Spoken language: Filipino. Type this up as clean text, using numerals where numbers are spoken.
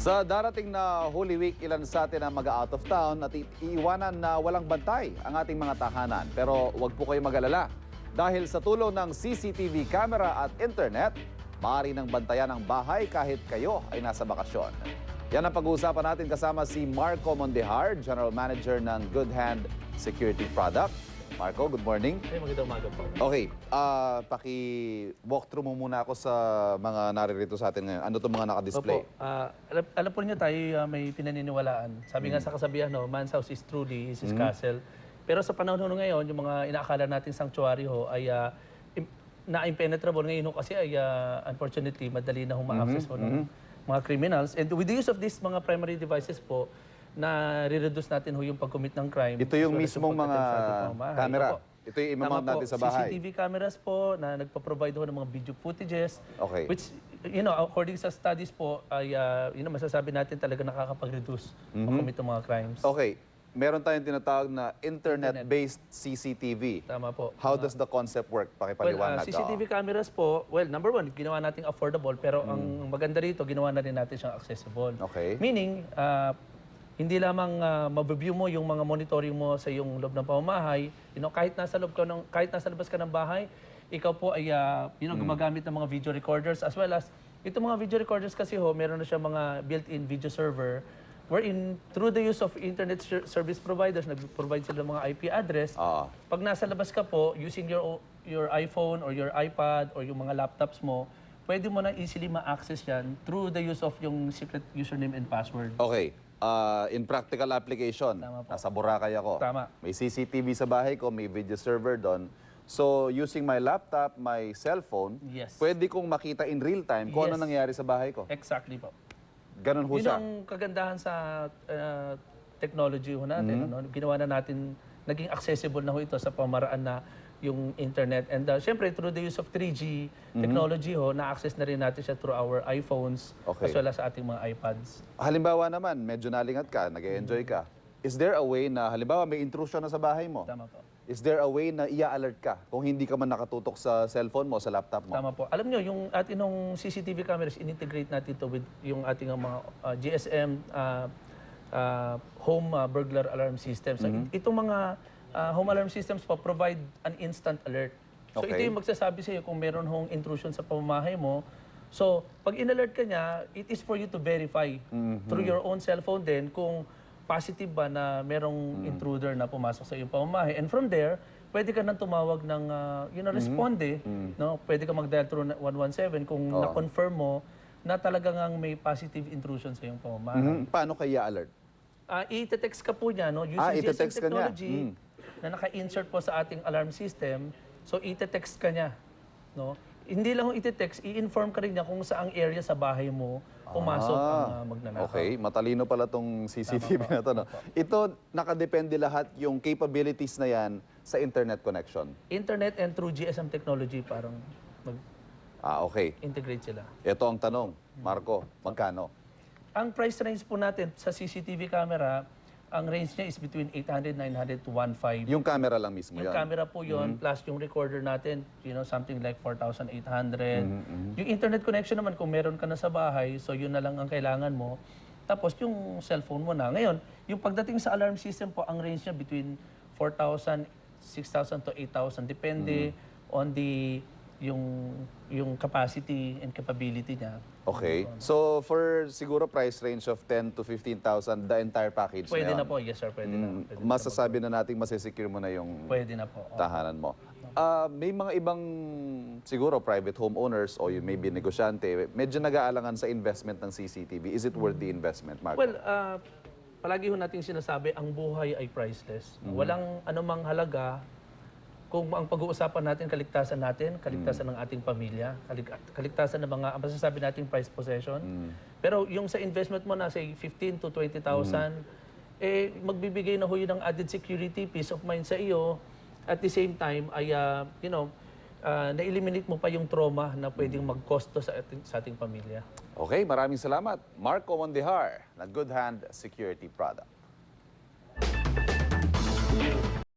Sa darating na Holy Week, ilan sa atin ang mag-out of town at iiwanan na walang bantay ang ating mga tahanan. Pero huwag po kayo mag-alala. Dahil sa tulong ng CCTV camera at internet, maaari nang bantayan ang bahay kahit kayo ay nasa bakasyon. Yan ang pag-uusapan natin kasama si Marco Mondejar, General Manager ng Good Hand Security Product. Marco, good morning. Ay, magandang umaga po. Okay, paki-walkthrough mo muna ako sa mga naririto sa atin ngayon. Ano itong mga naka-display? Opo, alam po niyo tayo may pinaniniwalaan. Sabi nga sa kasabihan, no, man's house is truly his castle. Pero sa panahon ho ngayon, yung mga inaakala nating sanctuary ho ay na-impenetrable ngayon ho kasi ay unfortunately madali na huma-access ho ng mga criminals. And with the use of these mga primary devices po, na re-reduce natin ho yung pag-commit ng crime. Ito yung mismong mga camera. Ito yung imamount natin sa bahay. CCTV cameras po na nagpa-provide ho ng mga video footages. Okay. Which, you know, according sa studies po, ay, masasabi natin talaga nakakapag-reduce pag-commit ng mga crimes. Okay. Meron tayong tinatawag na internet-based CCTV. Tama po. How does the concept work? Pakipaliwanag. CCTV cameras po, well, number one, ginawa nating affordable, pero ang maganda rito, ginawa na rin natin siyang accessible. Okay. Meaning, hindi lamang ma-view mo yung mga monitoring mo sa yung loob ng pamamahay, kahit nasa labas ka ng bahay, ikaw po ay gumagamit ng mga video recorders as well as itong mga video recorders kasi ho, meron na siya mga built-in video server wherein through the use of internet service providers, nag-provide sila ng mga IP address. Pag nasa labas ka po, using your iPhone or your iPad or yung mga laptops mo, pwede mo na easily ma-access yan through the use of yung secret username and password. Okay. In practical application, nasa Boracay ako. Tama. May CCTV sa bahay ko, may video server doon. So, using my laptop, my cellphone, pwede kong makita in real time kung ano nangyari sa bahay ko. Exactly po. Ganun ho siya. Yun ang kagandahan sa technology ho natin. Ginawa na natin, naging accessible na ho ito sa pamaraan na yung internet. And syempre, through the use of 3G technology ho, na-access na rin natin siya through our iPhones as well as sa ating mga iPads. Halimbawa naman, medyo nalingat ka, nag-e-enjoy ka. Is there a way na, halimbawa may intrusion na sa bahay mo? Tama po. Is there a way na i-alert ka kung hindi ka man nakatutok sa cellphone mo, sa laptop mo? Tama po. Alam nyo, yung ating CCTV cameras, in-integrate natin ito with yung ating mga GSM home burglar alarm systems. So, itong mga home alarm systems po provide an instant alert. So ito yung magsasabi sa iyo kung meron hong intrusion sa pamamahay mo. So pag in-alert ka niya, it is for you to verify through your own cellphone din kung positive ba na merong intruder na pumasok sa iyong pamamahay. And from there, pwede ka nang tumawag ng responde. No? Pwede ka mag-dial through 117 kung na-confirm mo na talagang may positive intrusion sa iyong pamamahay. Paano kaya alert? I-text ka po niya, no? Using GSM technology na naka-insert po sa ating alarm system. So, ite-text ka niya. No? Hindi lang yung ite-text, i-inform ka rin niya kung saang area sa bahay mo pumasok ang magnanakaw. Okay, matalino pala tong CCTV na to. No? Ito, nakadepende lahat yung capabilities na yan sa internet connection. Internet and through GSM technology, parang integrate sila. Ito ang tanong, Marco, magkano? Ang price range po natin sa CCTV camera, ang range niya is between 800, 900 to 1.5. Yung camera lang mismo Yung camera po yun, plus yung recorder natin, something like 4,800. Yung internet connection naman, kung meron ka na sa bahay, so yun na lang ang kailangan mo. Tapos yung cellphone mo na. Ngayon, yung pagdating sa alarm system po, ang range niya between 4,000, 6,000 to 8,000. Depende on yung capacity and capability niya. Okay. So, for siguro price range of 10 to 15,000, the entire package Pwede na na po. Yes, sir. Pwede na. masasabi na nating masisecure mo na yung Pwede na po. tahanan mo. May mga ibang siguro private homeowners o yung maybe negosyante, medyo nag-aalangan sa investment ng CCTV. Is it worth the investment, Marco? Well, palagi ho nating sinasabi, ang buhay ay priceless. Walang anumang halaga kung ang pag-uusapan natin, kaligtasan ng ating pamilya, kaligtasan ng mga, masasabi nating prized possession. Pero yung sa investment mo na, say, 15 to 20,000, magbibigay na ho yun ng added security, peace of mind sa iyo. At the same time, ay, na-eliminate mo pa yung trauma na pwedeng mag-costo sa ating pamilya. Okay, maraming salamat. Marco Mondejar, na Good Hand Security Product.